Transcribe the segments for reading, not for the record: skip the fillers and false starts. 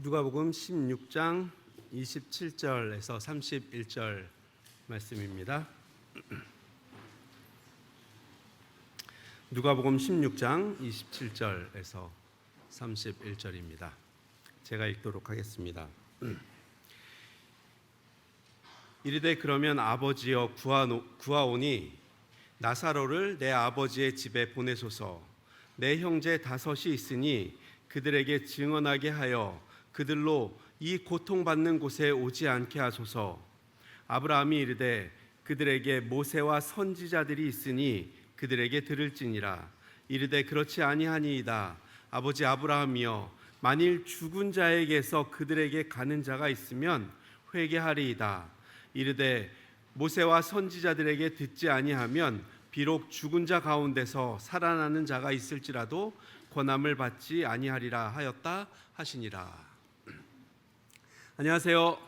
누가복음 16장 27절에서 31절 말씀입니다. 누가복음 16장 27절에서 31절입니다. 제가 읽도록 하겠습니다. 이르되 그러면 아버지여 구하오니 나사로를 내 아버지의 집에 보내소서. 내 형제 다섯이 있으니 그들에게 증언하게 하여 그들로 이 고통받는 곳에 오지 않게 하소서. 아브라함이 이르되 그들에게 모세와 선지자들이 있으니 그들에게 들을지니라. 이르되 그렇지 아니하니이다. 아버지 아브라함이여, 만일 죽은 자에게서 그들에게 가는 자가 있으면 회개하리이다. 이르되 모세와 선지자들에게 듣지 아니하면 비록 죽은 자 가운데서 살아나는 자가 있을지라도 권함을 받지 아니하리라 하였다 하시니라. 안녕하세요.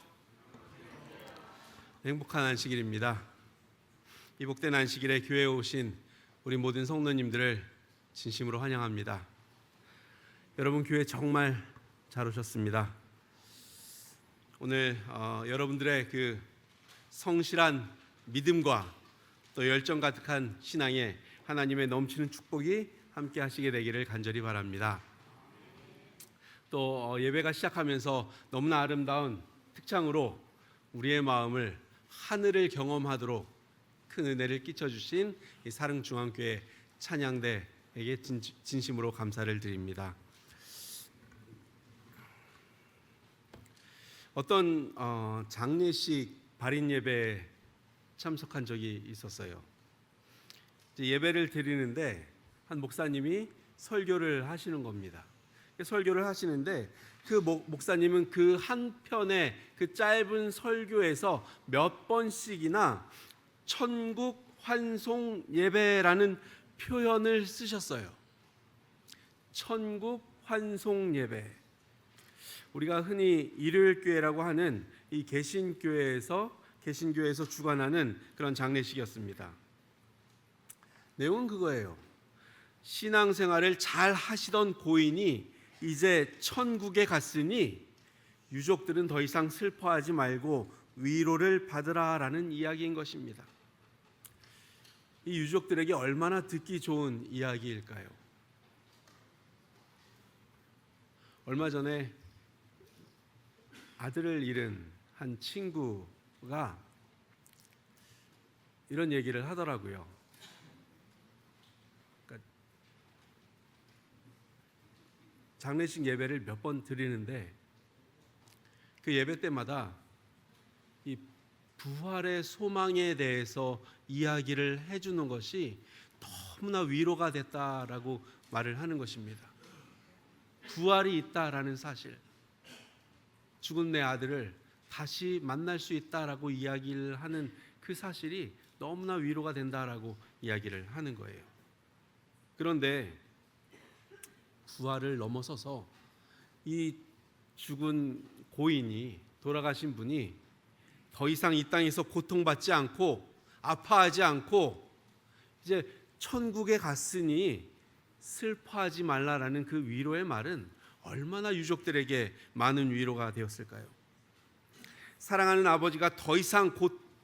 행복한 안식일입니다. 이 복된 안식일에 교회에 오신 우리 모든 성도님들을 진심으로 환영합니다. 여러분 교회 정말 잘 오셨습니다. 오늘 여러분들의 그 성실한 믿음과 또 열정 가득한 신앙에 하나님의 넘치는 축복이 함께 하시게 되기를 간절히 바랍니다. 또 예배가 시작하면서 너무나 아름다운 특창으로 우리의 마음을 하늘을 경험하도록 큰 은혜를 끼쳐주신 이 사릉중앙교회 찬양대에게 진심으로 감사를 드립니다. 어떤 장례식 발인 예배에 참석한 적이 있었어요. 예배를 드리는데 한 목사님이 설교를 하시는 겁니다. 설교를 하시는데 그 목사님은 그 한 편의 그 짧은 설교에서 몇 번씩이나 천국 환송 예배라는 표현을 쓰셨어요. 천국 환송 예배. 우리가 흔히 일요일교회라고 하는 이 개신교회에서 주관하는 그런 장례식이었습니다. 내용은 그거예요. 신앙생활을 잘 하시던 고인이 이제 천국에 갔으니 유족들은 더 이상 슬퍼하지 말고 위로를 받으라라는 이야기인 것입니다. 이 유족들에게 얼마나 듣기 좋은 이야기일까요? 얼마 전에 아들을 잃은 한 친구가 이런 얘기를 하더라고요. 장례식 예배를 몇 번 드리는데 그 예배 때마다 이 부활의 소망에 대해서 이야기를 해주는 것이 너무나 위로가 됐다라고 말을 하는 것입니다. 부활이 있다라는 사실, 죽은 내 아들을 다시 만날 수 있다라고 이야기를 하는 그 사실이 너무나 위로가 된다라고 이야기를 하는 거예요. 그런데 부활을 넘어서서 이 죽은 고인이, 돌아가신 분이 더 이상 이 땅에서 고통받지 않고 아파하지 않고 이제 천국에 갔으니 슬퍼하지 말라라는 그 위로의 말은 얼마나 유족들에게 많은 위로가 되었을까요? 사랑하는 아버지가 더 이상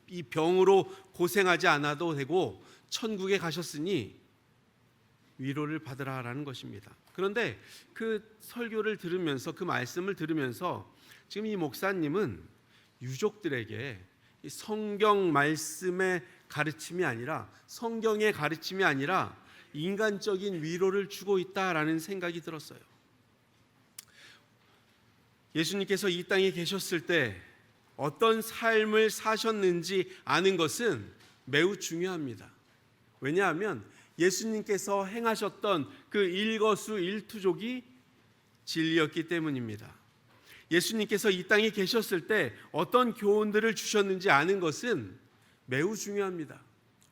이 병으로 고생하지 않아도 되고 천국에 가셨으니 위로를 받으라라는 것입니다. 그런데 그 설교를 들으면서, 그 말씀을 들으면서 지금 이 목사님은 유족들에게 성경 말씀의 가르침이 아니라, 성경의 가르침이 아니라 인간적인 위로를 주고 있다라는 생각이 들었어요. 예수님께서 이 땅에 계셨을 때 어떤 삶을 사셨는지 아는 것은 매우 중요합니다. 왜냐하면 예수님께서 행하셨던 그 일거수일투족이 진리였기 때문입니다. 예수님께서 이 땅에 계셨을 때 어떤 교훈들을 주셨는지 아는 것은 매우 중요합니다.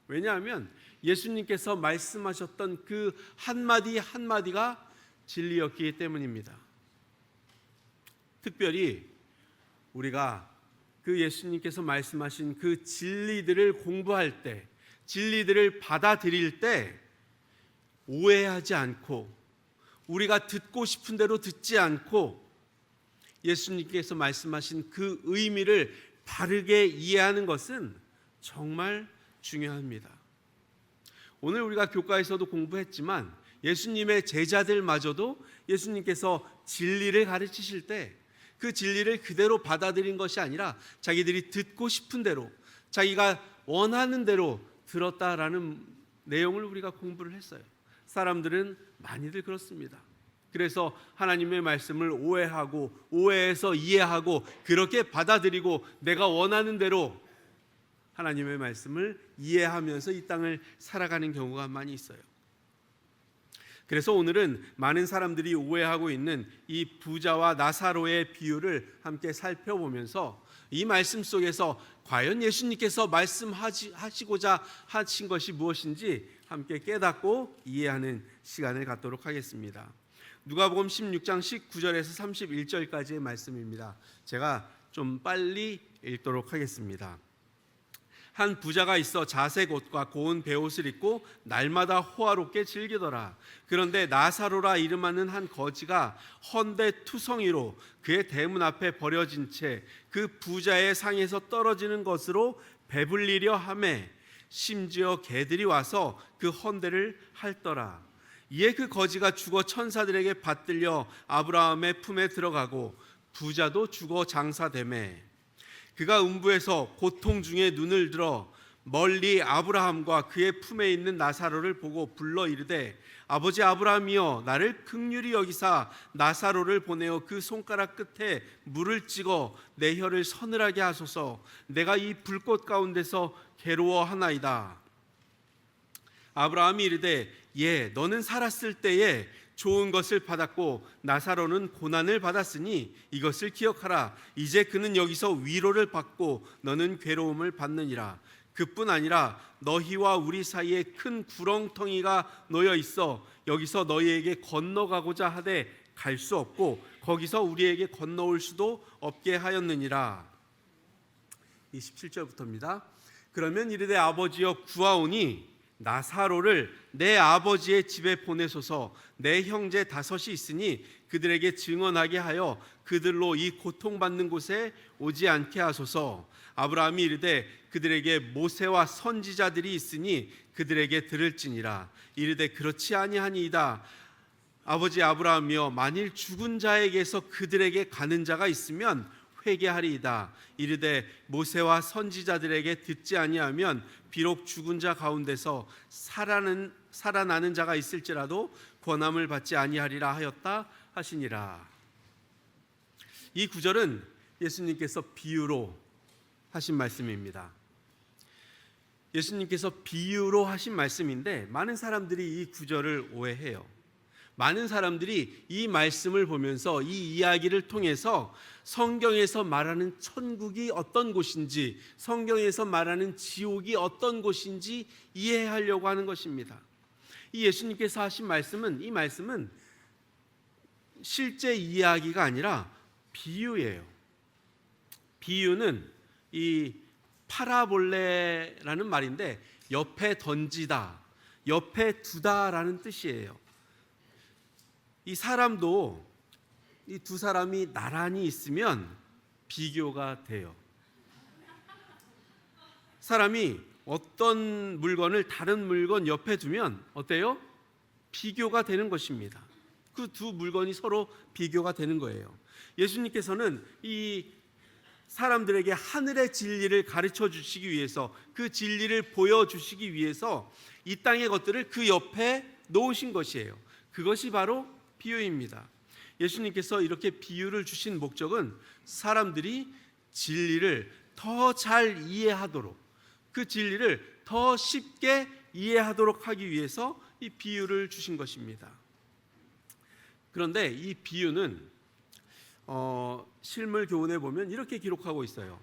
왜냐하면 예수님께서 말씀하셨던 그 한마디 한마디가 진리였기 때문입니다. 특별히 우리가 그 예수님께서 말씀하신 그 진리들을 공부할 때, 진리들을 받아들일 때 오해하지 않고, 우리가 듣고 싶은 대로 듣지 않고 예수님께서 말씀하신 그 의미를 바르게 이해하는 것은 정말 중요합니다. 오늘 우리가 교과에서도 공부했지만 예수님의 제자들마저도 예수님께서 진리를 가르치실 때 그 진리를 그대로 받아들인 것이 아니라 자기들이 듣고 싶은 대로, 자기가 원하는 대로 들었다라는 내용을 우리가 공부를 했어요. 사람들은 많이들 그렇습니다. 그래서 하나님의 말씀을 오해하고 오해해서 이해하고 그렇게 받아들이고 내가 원하는 대로 하나님의 말씀을 이해하면서 이 땅을 살아가는 경우가 많이 있어요. 그래서 오늘은 많은 사람들이 오해하고 있는 이 부자와 나사로의 비유를 함께 살펴보면서 이 말씀 속에서 과연 예수님께서 말씀하시고자 하신 것이 무엇인지 함께 깨닫고 이해하는 시간을 갖도록 하겠습니다. 누가복음 16장 19절에서 31절까지의 말씀입니다. 제가 좀 빨리 읽도록 하겠습니다. 한 부자가 있어 자색 옷과 고운 베옷을 입고 날마다 호화롭게 즐기더라. 그런데 나사로라 이름하는 한 거지가 헌데 투성이로 그의 대문 앞에 버려진 채 그 부자의 상에서 떨어지는 것으로 배불리려 하매 심지어 개들이 와서 그 헌데를 핥더라. 이에 그 거지가 죽어 천사들에게 받들려 아브라함의 품에 들어가고 부자도 죽어 장사되매 그가 음부에서 고통 중에 눈을 들어 멀리 아브라함과 그의 품에 있는 나사로를 보고 불러 이르되 아버지 아브라함이여 나를 긍휼히 여기사 나사로를 보내어 그 손가락 끝에 물을 찍어 내 혀를 서늘하게 하소서. 내가 이 불꽃 가운데서 괴로워하나이다. 아브라함이 이르되 예 너는 살았을 때에 좋은 것을 받았고 나사로는 고난을 받았으니 이것을 기억하라. 이제 그는 여기서 위로를 받고 너는 괴로움을 받느니라. 그뿐 아니라 너희와 우리 사이에 큰 구렁텅이가 놓여 있어 여기서 너희에게 건너가고자 하되 갈 수 없고 거기서 우리에게 건너올 수도 없게 하였느니라. 27절부터입니다. 그러면 이르되 아버지여 구하오니 나사로를 내 아버지의 집에 보내소서. 내 형제 5이 있으니 그들에게 증언하게 하여 그들로 이 고통받는 곳에 오지 않게 하소서. 아브라함이 이르되 그들에게 모세와 선지자들이 있으니 그들에게 들을지니라. 이르되 그렇지 아니하니이다. 아버지 아브라함이여 만일 죽은 자에게서 그들에게 가는 자가 있으면 회개하리이다. 이르되 모세와 선지자들에게 듣지 아니하면 비록 죽은 자 가운데서 살아나는 자가 있을지라도 권함을 받지 아니하리라 하였다 하시니라. 이 구절은 예수님께서 비유로 하신 말씀입니다. 예수님께서 비유로 하신 말씀인데 많은 사람들이 이 구절을 오해해요. 많은 사람들이 이 말씀을 보면서 이 이야기를 통해서 성경에서 말하는 천국이 어떤 곳인지, 성경에서 말하는 지옥이 어떤 곳인지 이해하려고 하는 것입니다. 이 예수님께서 하신 말씀은, 이 말씀은 실제 이야기가 아니라 비유예요. 비유는 이 파라볼레라는 말인데 옆에 던지다, 옆에 두다라는 뜻이에요. 이 사람도 이 두 사람이 나란히 있으면 비교가 돼요. 사람이 어떤 물건을 다른 물건 옆에 두면 어때요? 비교가 되는 것입니다. 그 두 물건이 서로 비교가 되는 거예요. 예수님께서는 이 사람들에게 하늘의 진리를 가르쳐 주시기 위해서, 그 진리를 보여주시기 위해서 이 땅의 것들을 그 옆에 놓으신 것이에요. 그것이 바로 비유입니다. 예수님께서 이렇게 비유를 주신 목적은 사람들이 진리를 더 잘 이해하도록, 그 진리를 더 쉽게 이해하도록 하기 위해서 이 비유를 주신 것입니다. 그런데 이 비유는 실물 교훈에 보면 이렇게 기록하고 있어요.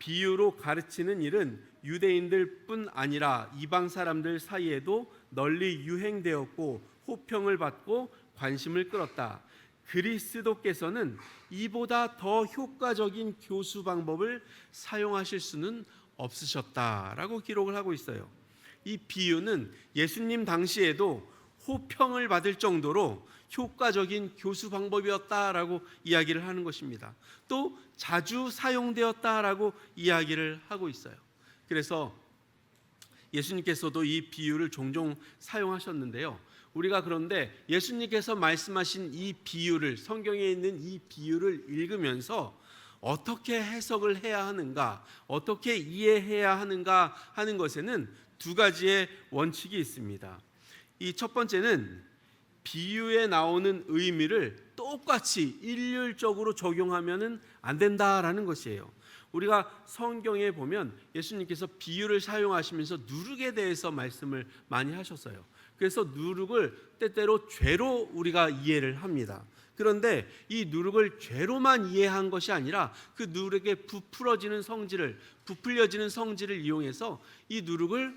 비유로 가르치는 일은 유대인들뿐 아니라 이방 사람들 사이에도 널리 유행되었고 호평을 받고 관심을 끌었다. 그리스도께서는 이보다 더 효과적인 교수 방법을 사용하실 수는 없으셨다라고 기록을 하고 있어요. 이 비유는 예수님 당시에도 호평을 받을 정도로 효과적인 교수 방법이었다라고 이야기를 하는 것입니다. 또 자주 사용되었다라고 이야기를 하고 있어요. 그래서 예수님께서도 이 비유를 종종 사용하셨는데요. 우리가 그런데 예수님께서 말씀하신 이 비유를, 성경에 있는 이 비유를 읽으면서 어떻게 해석을 해야 하는가, 어떻게 이해해야 하는가 하는 것에는 두 가지의 원칙이 있습니다. 이 첫 번째는 비유에 나오는 의미를 똑같이 일률적으로 적용하면은 안 된다라는 것이에요. 우리가 성경에 보면 예수님께서 비유를 사용하시면서 누룩에 대해서 말씀을 많이 하셨어요. 그래서 누룩을 때때로 죄로 우리가 이해를 합니다. 그런데 이 누룩을 죄로만 이해한 것이 아니라 그 누룩의 부풀어지는 성질을, 부풀려지는 성질을 이용해서 이 누룩을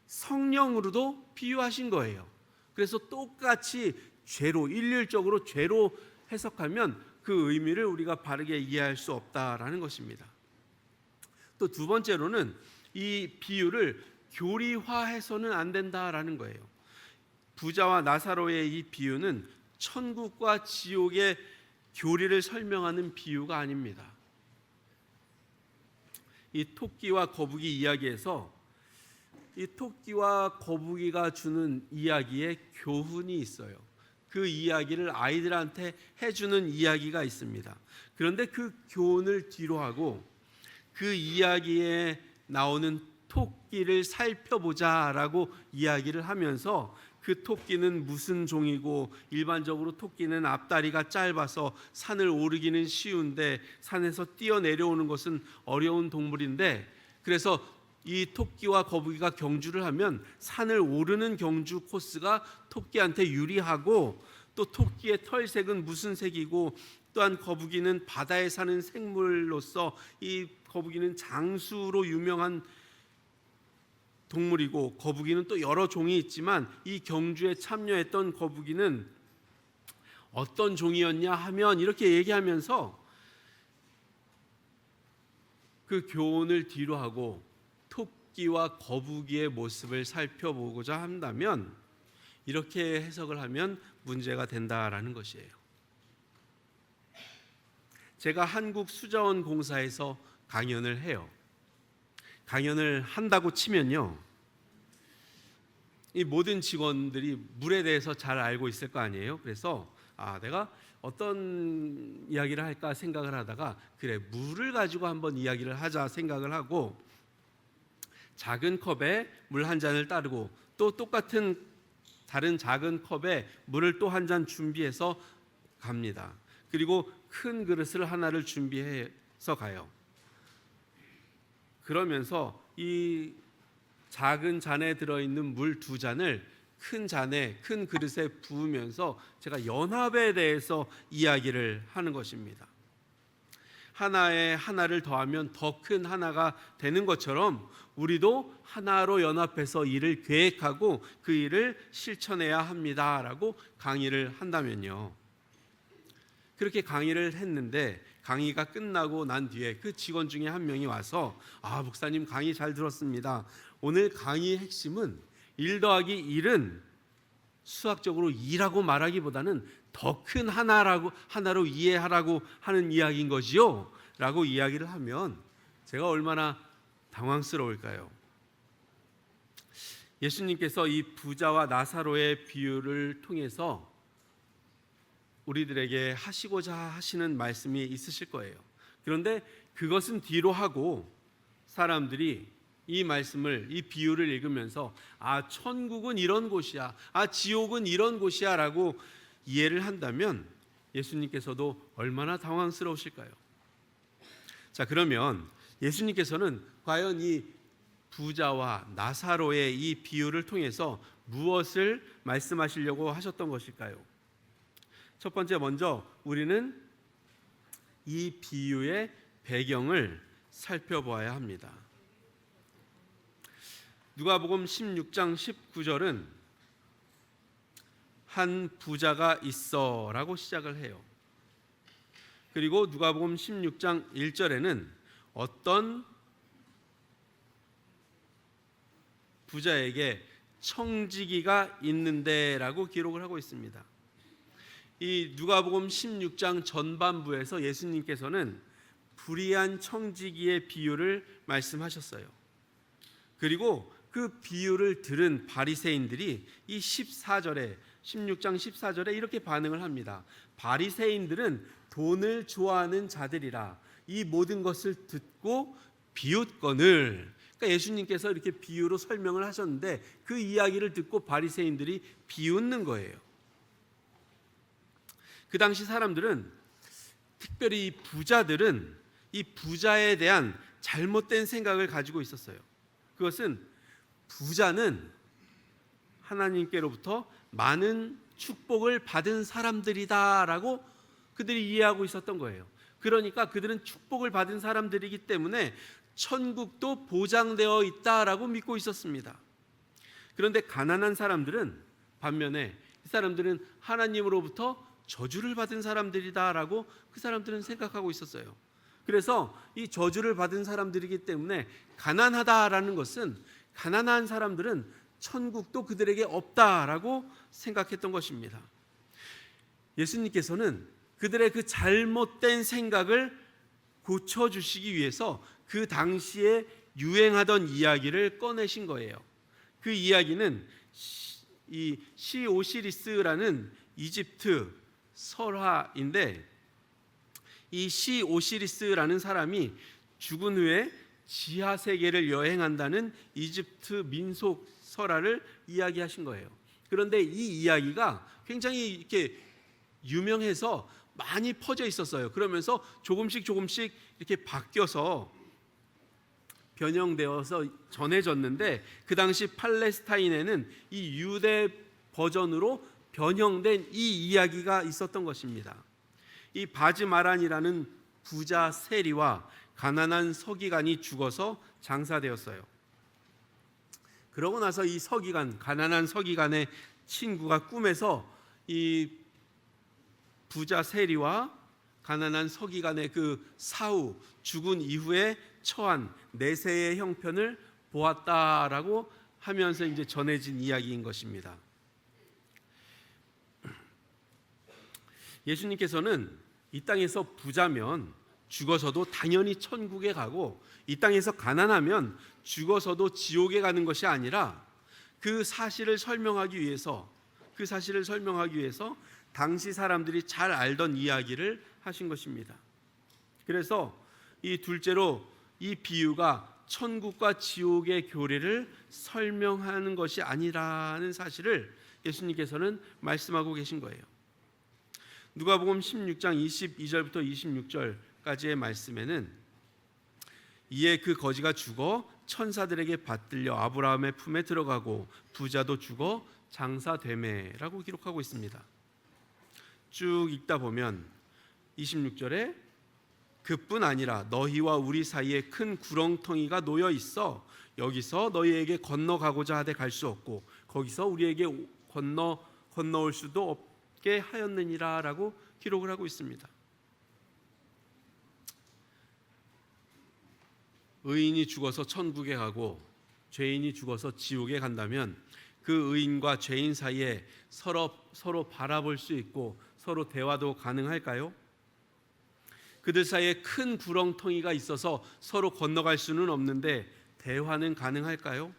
성령으로도 비유하신 거예요. 그래서 똑같이 죄로, 일률적으로 죄로 해석하면 그 의미를 우리가 바르게 이해할 수 없다라는 것입니다. 또 두 번째로는 이 비유를 교리화해서는 안 된다라는 거예요. 부자와 나사로의 이 비유는 천국과 지옥의 교리를 설명하는 비유가 아닙니다. 이 토끼와 거북이 이야기에서 이 토끼와 거북이가 주는 이야기에 교훈이 있어요. 그 이야기를 아이들한테 해주는 이야기가 있습니다. 그런데 그 교훈을 뒤로하고 그 이야기에 나오는 토끼를 살펴보자라고 이야기를 하면서 그 토끼는 무슨 종이고, 일반적으로 토끼는 앞다리가 짧아서 산을 오르기는 쉬운데 산에서 뛰어내려오는 것은 어려운 동물인데, 그래서 이 토끼와 거북이가 경주를 하면 산을 오르는 경주 코스가 토끼한테 유리하고, 또 토끼의 털색은 무슨 색이고, 또한 거북이는 바다에 사는 생물로서 이 거북이는 장수로 유명한 동물이고, 거북이는 또 여러 종이 있지만 이 경주에 참여했던 거북이는 어떤 종이었냐 하면, 이렇게 얘기하면서 그 교훈을 뒤로하고 토끼와 거북이의 모습을 살펴보고자 한다면 이렇게 해석을 하면 문제가 된다라는 것이에요. 제가 한국수자원공사에서 강연을 해요. 강연을 한다고 치면요, 이 모든 직원들이 물에 대해서 잘 알고 있을 거 아니에요. 그래서 내가 어떤 이야기를 할까 생각을 하다가, 그래, 물을 가지고 한번 이야기를 하자 생각을 하고 작은 컵에 물 한 잔을 따르고, 또 똑같은 다른 작은 컵에 물을 또 한 잔 준비해서 갑니다. 그리고 큰 그릇을 하나를 준비해서 가요. 그러면서 이 작은 잔에 들어있는 물 두 잔을 큰 잔에, 큰 그릇에 부으면서 제가 연합에 대해서 이야기를 하는 것입니다. 하나에 하나를 더하면 더 큰 하나가 되는 것처럼 우리도 하나로 연합해서 일을 계획하고 그 일을 실천해야 합니다라고 강의를 한다면요, 그렇게 강의를 했는데 강의가 끝나고 난 뒤에 그 직원 중에 한 명이 와서, 목사님 강의 잘 들었습니다. 오늘 강의의 핵심은 1 더하기 1은 수학적으로 2라고 말하기보다는 더 큰 하나로 이해하라고 하는 이야기인 거지요? 라고 이야기를 하면 제가 얼마나 당황스러울까요? 예수님께서 이 부자와 나사로의 비유를 통해서 우리들에게 하시고자 하시는 말씀이 있으실 거예요. 그런데 그것은 뒤로 하고 사람들이 이 말씀을, 이 비유를 읽으면서 천국은 이런 곳이야, 지옥은 이런 곳이야 라고 이해를 한다면 예수님께서도 얼마나 당황스러우실까요? 자, 그러면 예수님께서는 과연 이 부자와 나사로의 이 비유를 통해서 무엇을 말씀하시려고 하셨던 것일까요? 첫 번째, 먼저 우리는 이 비유의 배경을 살펴보아야 합니다. 누가복음 16장 19절은 한 부자가 있어라고 시작을 해요. 그리고 누가복음 16장 1절에는 어떤 부자에게 청지기가 있는데라고 기록을 하고 있습니다. 이 누가복음 16장 전반부에서 예수님께서는 불의한 청지기의 비유를 말씀하셨어요. 그리고 그 비유를 들은 바리새인들이 이 14절에 16장 14절에 이렇게 반응을 합니다. 바리새인들은 돈을 좋아하는 자들이라 이 모든 것을 듣고 비웃거늘. 그러니까 예수님께서 이렇게 비유로 설명을 하셨는데 그 이야기를 듣고 바리새인들이 비웃는 거예요. 그 당시 사람들은, 특별히 부자들은 이 부자에 대한 잘못된 생각을 가지고 있었어요. 그것은 부자는 하나님께로부터 많은 축복을 받은 사람들이다라고 그들이 이해하고 있었던 거예요. 그러니까 그들은 축복을 받은 사람들이기 때문에 천국도 보장되어 있다라고 믿고 있었습니다. 그런데 가난한 사람들은 반면에 이 사람들은 하나님으로부터 저주를 받은 사람들이다라고 그 사람들은 생각하고 있었어요. 그래서 이 저주를 받은 사람들이기 때문에 가난하다라는 것은, 가난한 사람들은 천국도 그들에게 없다라고 생각했던 것입니다. 예수님께서는 그들의 그 잘못된 생각을 고쳐주시기 위해서 그 당시에 유행하던 이야기를 꺼내신 거예요. 그 이야기는 이 시오시리스라는 이집트 설화인데, 이 시오시리스라는 사람이 죽은 후에 지하 세계를 여행한다는 이집트 민속 설화를 이야기하신 거예요. 그런데 이 이야기가 굉장히 이렇게 유명해서 많이 퍼져 있었어요. 그러면서 조금씩 이렇게 바뀌어서 변형되어서 전해졌는데, 그 당시 팔레스타인에는 이 유대 버전으로 변형된 이 이야기가 있었던 것입니다. 이 바즈마란이라는 부자 세리와 가난한 서기관이 죽어서 장사되었어요. 그러고 나서 이 서기관, 가난한 서기관의 친구가 꿈에서 이 부자 세리와 가난한 서기관의 그 사후, 죽은 이후에 처한 내세의 형편을 보았다라고 하면서 이제 전해진 이야기인 것입니다. 예수님께서는 이 땅에서 부자면 죽어서도 당연히 천국에 가고, 이 땅에서 가난하면 죽어서도 지옥에 가는 것이 아니라 그 사실을 설명하기 위해서 당시 사람들이 잘 알던 이야기를 하신 것입니다. 그래서 이 둘째로 이 비유가 천국과 지옥의 교례를 설명하는 것이 아니라는 사실을 예수님께서는 말씀하고 계신 거예요. 누가복음 16장 22절부터 26절까지의 말씀에는 이에 그 거지가 죽어 천사들에게 받들려 아브라함의 품에 들어가고 부자도 죽어 장사되매라고 기록하고 있습니다. 쭉 읽다 보면 26절에 그뿐 아니라 너희와 우리 사이에 큰 구렁텅이가 놓여 있어 여기서 너희에게 건너가고자 하되 갈 수 없고 거기서 우리에게 건너올 수도 없게 하였느니라 라고 기록을 하고 있습니다. 의인이 죽어서 천국에 가고 죄인이 죽어서 지옥에 간다면 그 의인과 죄인 사이에 서로 바라볼 수 있고 서로 대화도 가능할까요? 그들 사이에 큰 구렁텅이가 있어서 서로 건너갈 수는 없는데 대화는 가능할까요?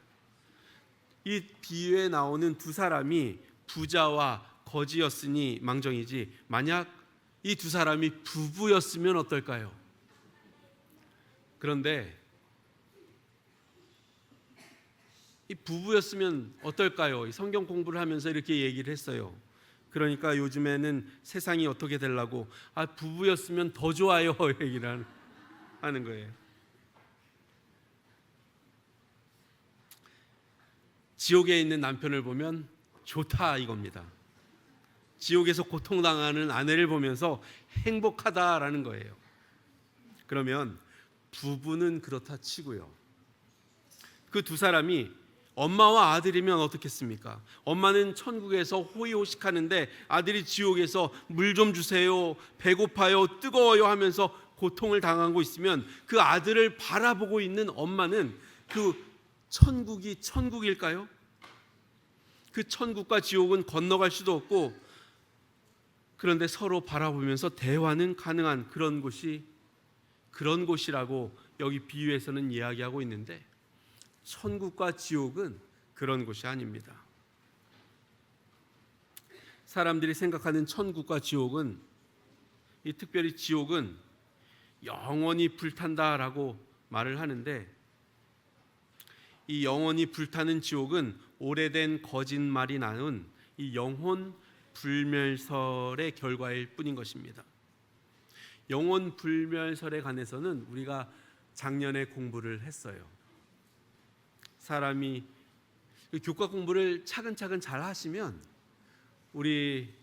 이 비유에 나오는 두 사람이 부자와 거지였으니 망정이지, 만약 이 두 사람이 부부였으면 어떨까요? 그런데 이 부부였으면 어떨까요? 성경 공부를 하면서 이렇게 얘기를 했어요. 그러니까 요즘에는 세상이 어떻게 되려고 부부였으면 더 좋아요 얘기를 하는 거예요. 지옥에 있는 남편을 보면 좋다 이겁니다. 지옥에서 고통당하는 아내를 보면서 행복하다라는 거예요. 그러면 부부는 그렇다 치고요, 그 두 사람이 엄마와 아들이면 어떻겠습니까? 엄마는 천국에서 호의호식하는데 아들이 지옥에서 물 좀 주세요, 배고파요, 뜨거워요 하면서 고통을 당하고 있으면 그 아들을 바라보고 있는 엄마는 그 천국이 천국일까요? 그 천국과 지옥은 건너갈 수도 없고 그런데 서로 바라보면서 대화는 가능한 그런 곳이라고 여기 비유에서는 이야기하고 있는데, 천국과 지옥은 그런 곳이 아닙니다. 사람들이 생각하는 천국과 지옥은, 특별히 지옥은 영원히 불탄다라고 말을 하는데, 이 영원히 불타는 지옥은 오래된 거짓말이 낳은 이 영혼 불멸설의 결과일 뿐인 것입니다. 영혼 불멸설에 관해서는 우리가 작년에 공부를 했어요. 사람이 교과 공부를 차근차근 잘 하시면 우리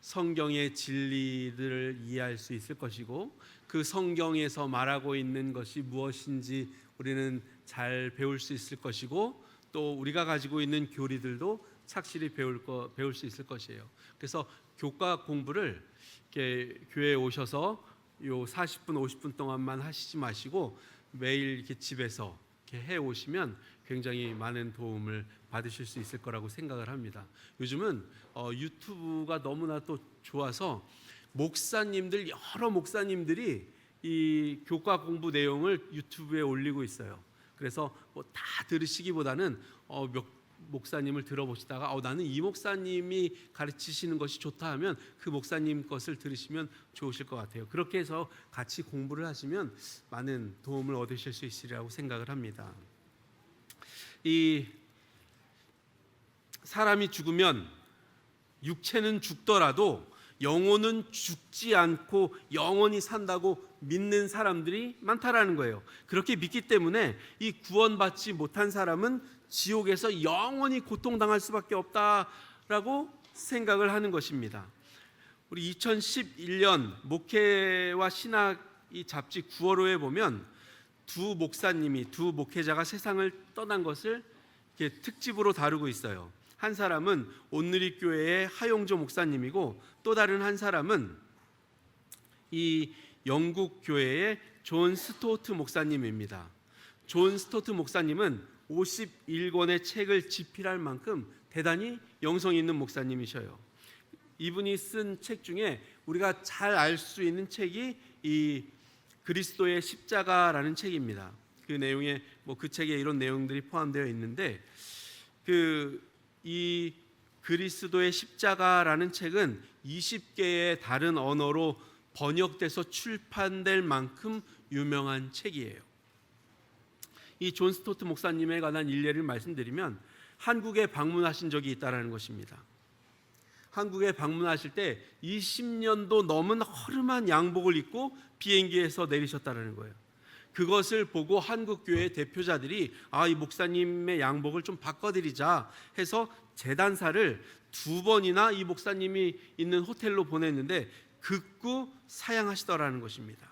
성경의 진리들을 이해할 수 있을 것이고, 그 성경에서 말하고 있는 것이 무엇인지 우리는 잘 배울 수 있을 것이고, 또 우리가 가지고 있는 교리들도 착실히 배울 수 있을 것이에요. 그래서 교과 공부를 이렇게 교회에 오셔서 요 40분 50분 동안만 하시지 마시고 매일 이렇게 집에서 이렇게 해 오시면 굉장히 많은 도움을 받으실 수 있을 거라고 생각을 합니다. 요즘은 유튜브가 너무나 또 좋아서 여러 목사님들이 이 교과 공부 내용을 유튜브에 올리고 있어요. 그래서 다 들으시기보다는 목사님을 들어보시다가 나는 이 목사님이 가르치시는 것이 좋다 하면 그 목사님 것을 들으시면 좋으실 것 같아요. 그렇게 해서 같이 공부를 하시면 많은 도움을 얻으실 수 있으리라고 생각을 합니다. 이 사람이 죽으면 육체는 죽더라도 영혼은 죽지 않고 영원히 산다고 믿는 사람들이 많다라는 거예요. 그렇게 믿기 때문에 이 구원받지 못한 사람은 지옥에서 영원히 고통당할 수밖에 없다라고 생각을 하는 것입니다. 우리 2011년 목회와 신학 이 잡지 9월호에 보면 두 목회자가 세상을 떠난 것을 이렇게 특집으로 다루고 있어요. 한 사람은 온누리교회의 하용조 목사님이고, 또 다른 한 사람은 이 영국 교회의 존 스토트 목사님입니다. 존 스토트 목사님은 51권의 책을 집필할 만큼 대단히 영성 있는 목사님이셔요. 이분이 쓴 책 중에 우리가 잘 알 수 있는 책이 이 그리스도의 십자가라는 책입니다. 그 내용에 그 책에 이런 내용들이 포함되어 있는데, 이 그리스도의 십자가라는 책은 20개의 다른 언어로 번역돼서 출판될 만큼 유명한 책이에요. 이 존 스토트 목사님에 관한 일례를 말씀드리면, 한국에 방문하신 적이 있다는 것입니다. 한국에 방문하실 때 20년도 넘은 허름한 양복을 입고 비행기에서 내리셨다는 거예요. 그것을 보고 한국 교회 대표자들이 이 목사님의 양복을 좀 바꿔드리자 해서 재단사를 2번이나 이 목사님이 있는 호텔로 보냈는데 극구 사양하시더라는 것입니다.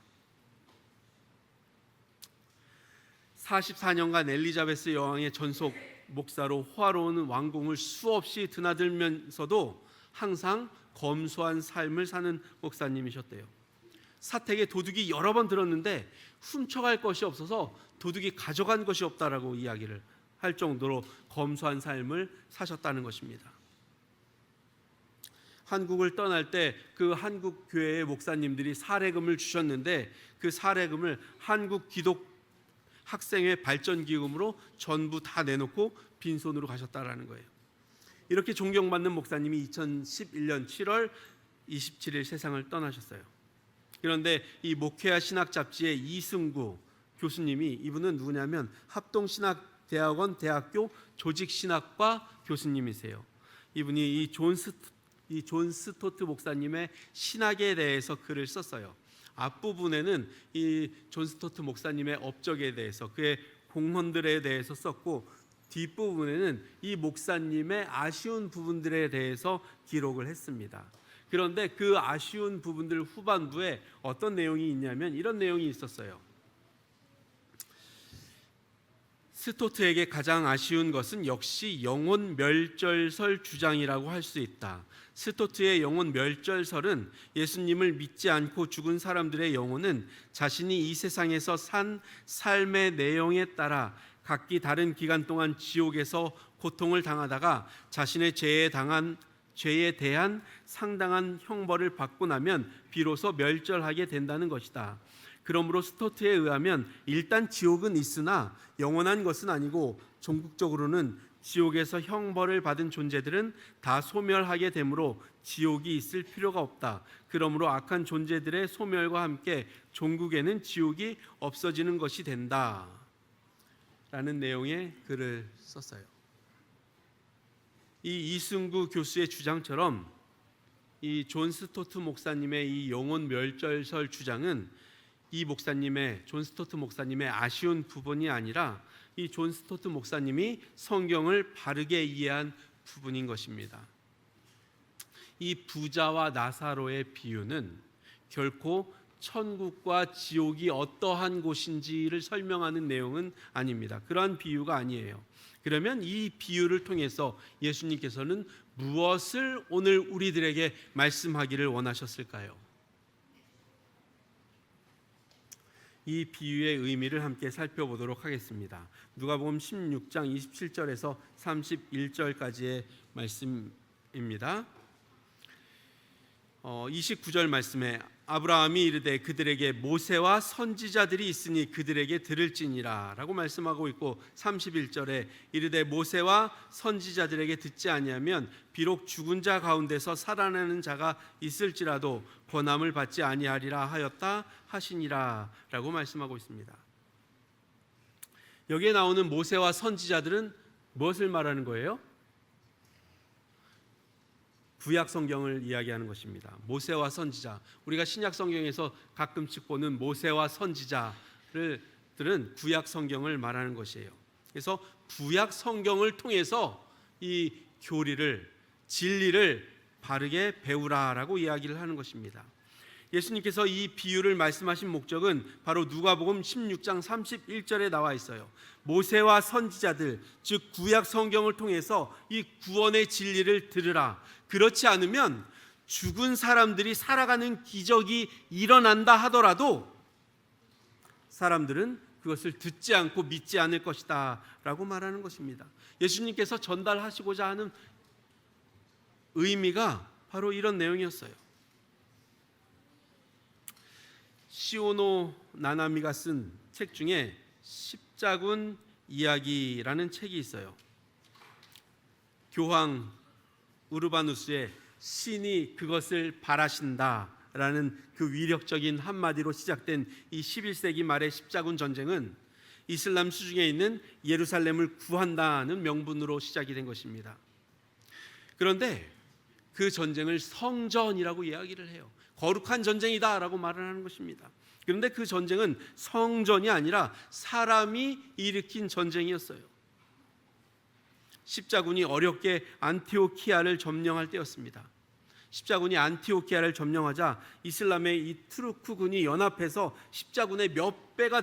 44년간 엘리자베스 여왕의 전속 목사로 호화로운 왕궁을 수없이 드나들면서도 항상 검소한 삶을 사는 목사님이셨대요. 사택에 도둑이 여러 번 들었는데 훔쳐갈 것이 없어서 도둑이 가져간 것이 없다라고 이야기를 할 정도로 검소한 삶을 사셨다는 것입니다. 한국을 떠날 때 그 한국 교회의 목사님들이 사례금을 주셨는데, 그 사례금을 한국 기독 학생회 발전기금으로 전부 다 내놓고 빈손으로 가셨다라는 거예요. 이렇게 존경받는 목사님이 2011년 7월 27일 세상을 떠나셨어요. 그런데 이 목회와 신학 잡지의 이승구 교수님이, 이분은 누구냐면 합동신학대학원 대학교 조직신학과 교수님이세요. 이분이 이 존 스토트 목사님의 신학에 대해서 글을 썼어요. 앞부분에는 이 존 스토트 목사님의 업적에 대해서, 그의 공헌들에 대해서 썼고, 뒷부분에는 이 목사님의 아쉬운 부분들에 대해서 기록을 했습니다. 그런데 그 아쉬운 부분들 후반부에 어떤 내용이 있냐면 이런 내용이 있었어요. 스토트에게 가장 아쉬운 것은 역시 영혼 멸절설 주장이라고 할 수 있다. 스토트의 영혼 멸절설은 예수님을 믿지 않고 죽은 사람들의 영혼은 자신이 이 세상에서 산 삶의 내용에 따라 각기 다른 기간 동안 지옥에서 고통을 당하다가 자신의 죄에 죄에 대한 상당한 형벌을 받고 나면 비로소 멸절하게 된다는 것이다. 그러므로 스토트에 의하면 일단 지옥은 있으나 영원한 것은 아니고 종국적으로는 지옥에서 형벌을 받은 존재들은 다 소멸하게 되므로 지옥이 있을 필요가 없다. 그러므로 악한 존재들의 소멸과 함께 종국에는 지옥이 없어지는 것이 된다. 라는 내용의 글을 썼어요. 이 이승구 교수의 주장처럼 이 존 스토트 목사님의 이 영혼 멸절설 주장은 이 목사님의 존 스토트 목사님의 아쉬운 부분이 아니라 이 존 스토트 목사님이 성경을 바르게 이해한 부분인 것입니다. 이 부자와 나사로의 비유는 결코 천국과 지옥이 어떠한 곳인지를 설명하는 내용은 아닙니다. 그러한 비유가 아니에요. 그러면 이 비유를 통해서 예수님께서는 무엇을 오늘 우리들에게 말씀하기를 원하셨을까요? 이 비유의 의미를 함께 살펴보도록 하겠습니다. 누가복음 16장 27절에서 31절까지의 말씀입니다. 29절 말씀에 아브라함이 이르되 그들에게 모세와 선지자들이 있으니 그들에게 들을지니라 라고 말씀하고 있고, 31절에 이르되 모세와 선지자들에게 듣지 아니하면 비록 죽은 자 가운데서 살아나는 자가 있을지라도 권함을 받지 아니하리라 하였다 하시니라 라고 말씀하고 있습니다. 여기에 나오는 모세와 선지자들은 무엇을 말하는 거예요? 구약 성경을 이야기하는 것입니다. 모세와 선지자, 우리가 신약 성경에서 가끔씩 보는 모세와 선지자들은 구약 성경을 말하는 것이에요. 그래서 구약 성경을 통해서 이 교리를, 진리를 바르게 배우라라고 이야기를 하는 것입니다. 예수님께서 이 비유를 말씀하신 목적은 바로 누가복음 16장 31절에 나와 있어요. 모세와 선지자들, 즉 구약 성경을 통해서 이 구원의 진리를 들으라. 그렇지 않으면 죽은 사람들이 살아가는 기적이 일어난다 하더라도 사람들은 그것을 듣지 않고 믿지 않을 것이다 라고 말하는 것입니다. 예수님께서 전달하시고자 하는 의미가 바로 이런 내용이었어요. 시오노 나나미가 쓴 책 중에 십자군 이야기라는 책이 있어요. 교황 우르바누스의 신이 그것을 바라신다라는 그 위력적인 한마디로 시작된 이 11세기 말의 십자군 전쟁은 이슬람 수중에 있는 예루살렘을 구한다는 명분으로 시작이 된 것입니다. 그런데 그 전쟁을 성전이라고 이야기를 해요. 거룩한 전쟁이다라고 말을 하는 것입니다. 그런데 그 전쟁은 성전이 아니라 사람이 일으킨 전쟁이었어요. 십자군이 어렵게 안티오키아를 점령할 때였습니다. 십자군이 안티오키아를 점령하자 이슬람의 이 투르크군이 연합해서 십자군의 몇 배가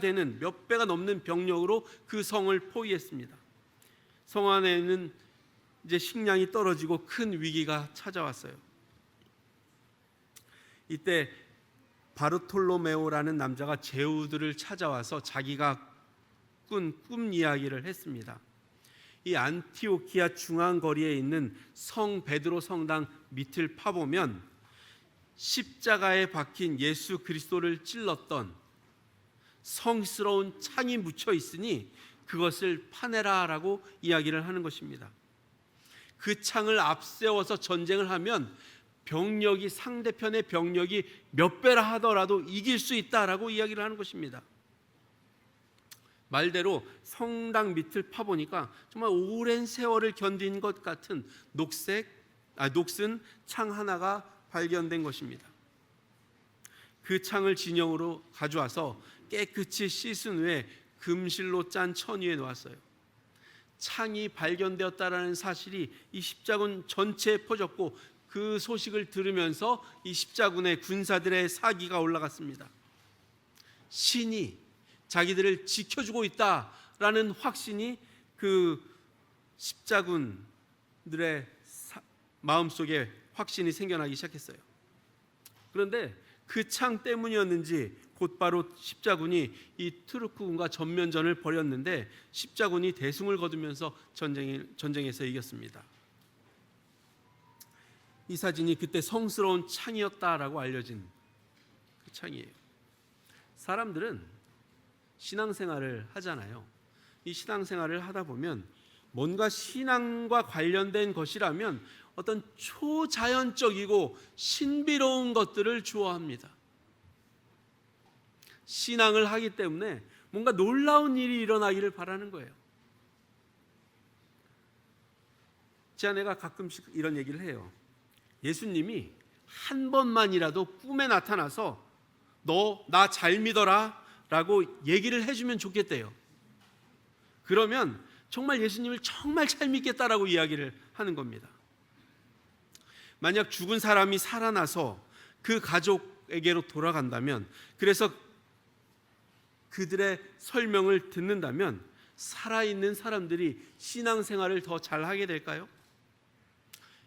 넘는 병력으로 그 성을 포위했습니다. 성 안에는 이제 식량이 떨어지고 큰 위기가 찾아왔어요. 이때 바르톨로메오라는 남자가 제후들을 찾아와서 자기가 꾼 꿈 이야기를 했습니다. 이 안티오키아 중앙 거리에 있는 성 베드로 성당 밑을 파보면 십자가에 박힌 예수 그리스도를 찔렀던 성스러운 창이 묻혀 있으니 그것을 파내라라고 이야기를 하는 것입니다. 그 창을 앞세워서 전쟁을 하면 병력이, 상대편의 병력이 몇 배라 하더라도 이길 수 있다라고 이야기를 하는 것입니다. 말대로 성당 밑을 파보니까 정말 오랜 세월을 견딘 것 같은 녹슨 창 하나가 발견된 것입니다. 그 창을 진영으로 가져와서 깨끗이 씻은 후에 금실로 짠 천 위에 놓았어요. 창이 발견되었다라는 사실이 이 십자군 전체에 퍼졌고 그 소식을 들으면서 이 십자군의 군사들의 사기가 올라갔습니다. 신이 자기들을 지켜주고 있다라는 확신이 그 십자군들의 마음속에 확신이 생겨나기 시작했어요. 그런데 그 창 때문이었는지 곧바로 십자군이 이 투르크군과 전면전을 벌였는데 십자군이 대승을 거두면서 전쟁에서 이겼습니다. 이 사진이 그때 성스러운 창이었다라고 알려진 그 창이에요. 사람들은 신앙생활을 하잖아요. 이 신앙생활을 하다 보면 뭔가 신앙과 관련된 것이라면 어떤 초자연적이고 신비로운 것들을 좋아합니다. 신앙을 하기 때문에 뭔가 놀라운 일이 일어나기를 바라는 거예요. 제 아내가 가끔씩 이런 얘기를 해요. 예수님이 한 번만이라도 꿈에 나타나서 너 나 잘 믿어라 라고 얘기를 해주면 좋겠대요. 그러면 정말 예수님을 정말 잘 믿겠다라고 이야기를 하는 겁니다. 만약 죽은 사람이 살아나서 그 가족에게로 돌아간다면, 그래서 그들의 설명을 듣는다면 살아있는 사람들이 신앙생활을 더 잘하게 될까요?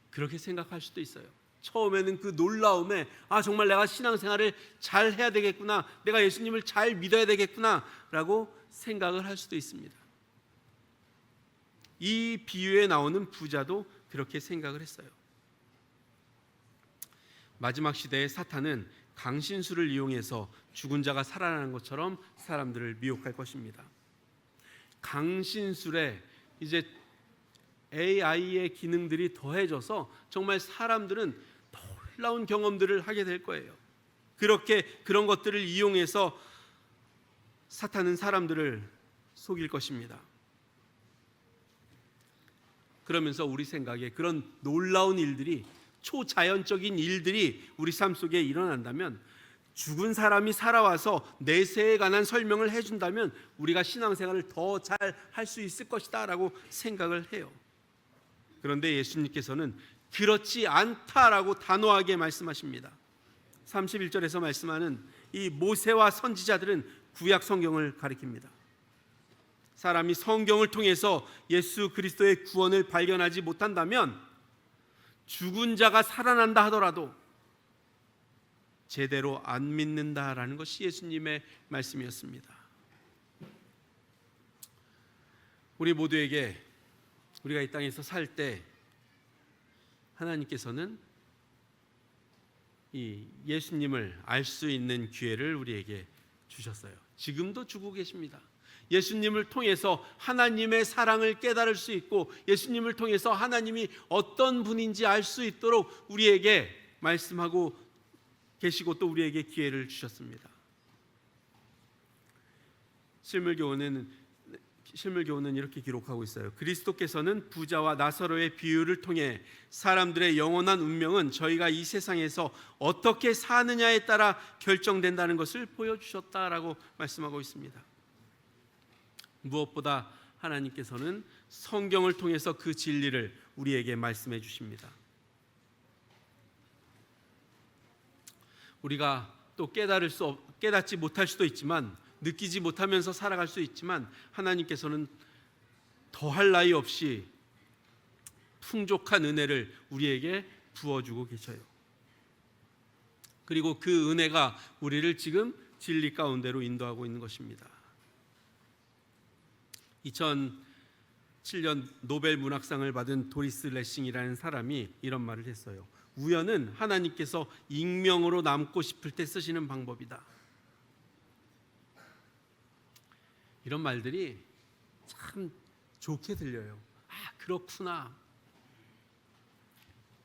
그렇게 생각할 수도 있어요. 처음에는 그 놀라움에 정말 내가 신앙생활을 잘 해야 되겠구나, 내가 예수님을 잘 믿어야 되겠구나 라고 생각을 할 수도 있습니다. 이 비유에 나오는 부자도 그렇게 생각을 했어요. 마지막 시대의 사탄은 강신술을 이용해서 죽은 자가 살아나는 것처럼 사람들을 미혹할 것입니다. 강신술에 이제 AI의 기능들이 더해져서 정말 사람들은 놀라운 경험들을 하게 될 거예요. 그런 것들을 이용해서 사탄은 사람들을 속일 것입니다. 그러면서 우리 생각에 그런 놀라운 일들이, 초자연적인 일들이 우리 삶 속에 일어난다면, 죽은 사람이 살아와서 내세에 관한 설명을 해준다면 우리가 신앙생활을 더 잘 할 수 있을 것이다 라고 생각을 해요. 그런데 예수님께서는 그렇지 않다라고 단호하게 말씀하십니다. 31절에서 말씀하는 이 모세와 선지자들은 구약 성경을 가리킵니다. 사람이 성경을 통해서 예수 그리스도의 구원을 발견하지 못한다면 죽은 자가 살아난다 하더라도 제대로 안 믿는다라는 것이 예수님의 말씀이었습니다. 우리 모두에게 우리가 이 땅에서 살 때 하나님께서는 이 예수님을 알 수 있는 기회를 우리에게 주셨어요. 지금도 주고 계십니다. 예수님을 통해서 하나님의 사랑을 깨달을 수 있고, 예수님을 통해서 하나님이 어떤 분인지 알 수 있도록 우리에게 말씀하고 계시고 또 우리에게 기회를 주셨습니다. 실물교훈은 이렇게 기록하고 있어요. 그리스도께서는 부자와 나사로의 비유를 통해 사람들의 영원한 운명은 저희가 이 세상에서 어떻게 사느냐에 따라 결정된다는 것을 보여주셨다라고 말씀하고 있습니다. 무엇보다 하나님께서는 성경을 통해서 그 진리를 우리에게 말씀해 주십니다. 우리가 또 깨닫지 못할 수도 있지만, 느끼지 못하면서 살아갈 수 있지만, 하나님께서는 더할 나위 없이 풍족한 은혜를 우리에게 부어주고 계셔요. 그리고 그 은혜가 우리를 지금 진리 가운데로 인도하고 있는 것입니다. 2007년 노벨 문학상을 받은 도리스 레싱이라는 사람이 이런 말을 했어요. 우연은 하나님께서 익명으로 남고 싶을 때 쓰시는 방법이다. 이런 말들이 참 좋게 들려요. 그렇구나.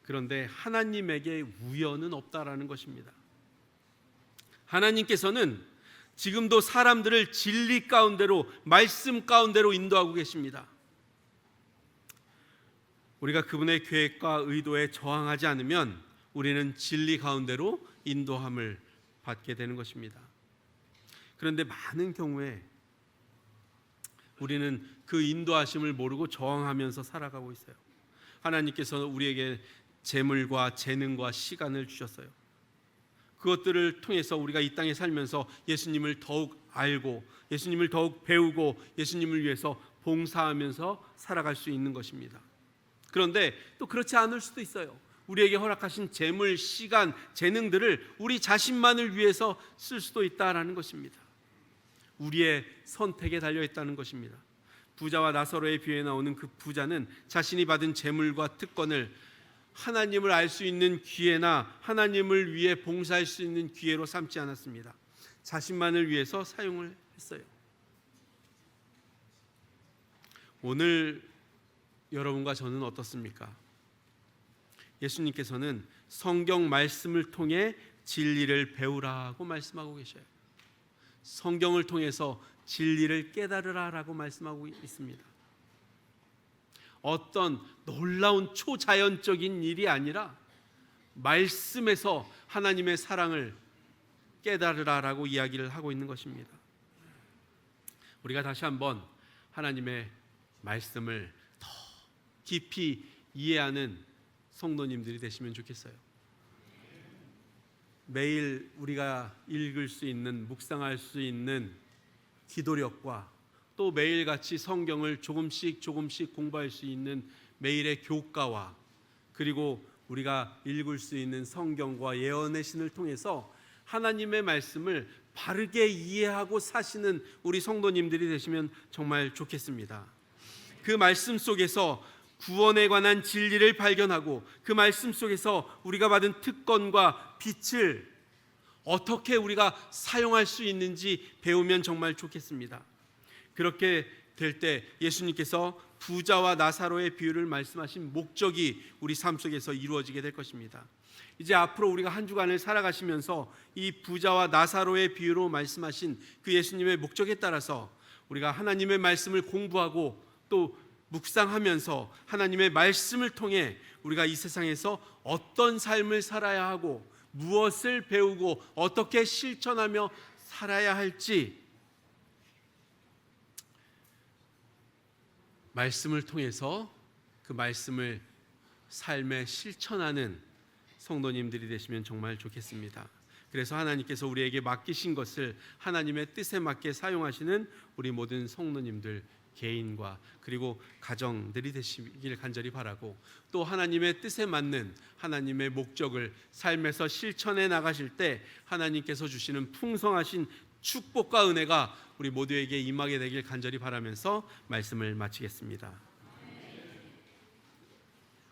그런데 하나님에게 우연은 없다라는 것입니다. 하나님께서는 지금도 사람들을 진리 가운데로, 말씀 가운데로 인도하고 계십니다. 우리가 그분의 계획과 의도에 저항하지 않으면 우리는 진리 가운데로 인도함을 받게 되는 것입니다. 그런데 많은 경우에 우리는 그 인도하심을 모르고 저항하면서 살아가고 있어요. 하나님께서 우리에게 재물과 재능과 시간을 주셨어요. 그것들을 통해서 우리가 이 땅에 살면서 예수님을 더욱 알고, 예수님을 더욱 배우고, 예수님을 위해서 봉사하면서 살아갈 수 있는 것입니다. 그런데 또 그렇지 않을 수도 있어요. 우리에게 허락하신 재물, 시간, 재능들을 우리 자신만을 위해서 쓸 수도 있다라는 것입니다. 우리의 선택에 달려있다는 것입니다. 부자와 나사로의 비유에 나오는 그 부자는 자신이 받은 재물과 특권을 하나님을 알 수 있는 기회나 하나님을 위해 봉사할 수 있는 기회로 삼지 않았습니다. 자신만을 위해서 사용을 했어요. 오늘 여러분과 저는 어떻습니까? 예수님께서는 성경 말씀을 통해 진리를 배우라고 말씀하고 계셔요. 성경을 통해서 진리를 깨달으라라고 말씀하고 있습니다. 어떤 놀라운 초자연적인 일이 아니라 말씀에서 하나님의 사랑을 깨달으라라고 이야기를 하고 있는 것입니다. 우리가 다시 한번 하나님의 말씀을 더 깊이 이해하는 성도님들이 되시면 좋겠어요. 매일 우리가 읽을 수 있는, 묵상할 수 있는 기도력과 또 매일같이 성경을 조금씩 공부할 수 있는 매일의 교과와 그리고 우리가 읽을 수 있는 성경과 예언의 신을 통해서 하나님의 말씀을 바르게 이해하고 사시는 우리 성도님들이 되시면 정말 좋겠습니다. 그 말씀 속에서 구원에 관한 진리를 발견하고 그 말씀 속에서 우리가 받은 특권과 빛을 어떻게 우리가 사용할 수 있는지 배우면 정말 좋겠습니다. 그렇게 될 때 예수님께서 부자와 나사로의 비유를 말씀하신 목적이 우리 삶 속에서 이루어지게 될 것입니다. 이제 앞으로 우리가 한 주간을 살아가시면서 이 부자와 나사로의 비유로 말씀하신 그 예수님의 목적에 따라서 우리가 하나님의 말씀을 공부하고 또 묵상하면서 하나님의 말씀을 통해 우리가 이 세상에서 어떤 삶을 살아야 하고 무엇을 배우고 어떻게 실천하며 살아야 할지 말씀을 통해서 그 말씀을 삶에 실천하는 성도님들이 되시면 정말 좋겠습니다. 그래서 하나님께서 우리에게 맡기신 것을 하나님의 뜻에 맞게 사용하시는 우리 모든 성도님들 개인과 그리고 가정들이 되시길 간절히 바라고 또 하나님의 뜻에 맞는 하나님의 목적을 삶에서 실천해 나가실 때 하나님께서 주시는 풍성하신 축복과 은혜가 우리 모두에게 임하게 되길 간절히 바라면서 말씀을 마치겠습니다.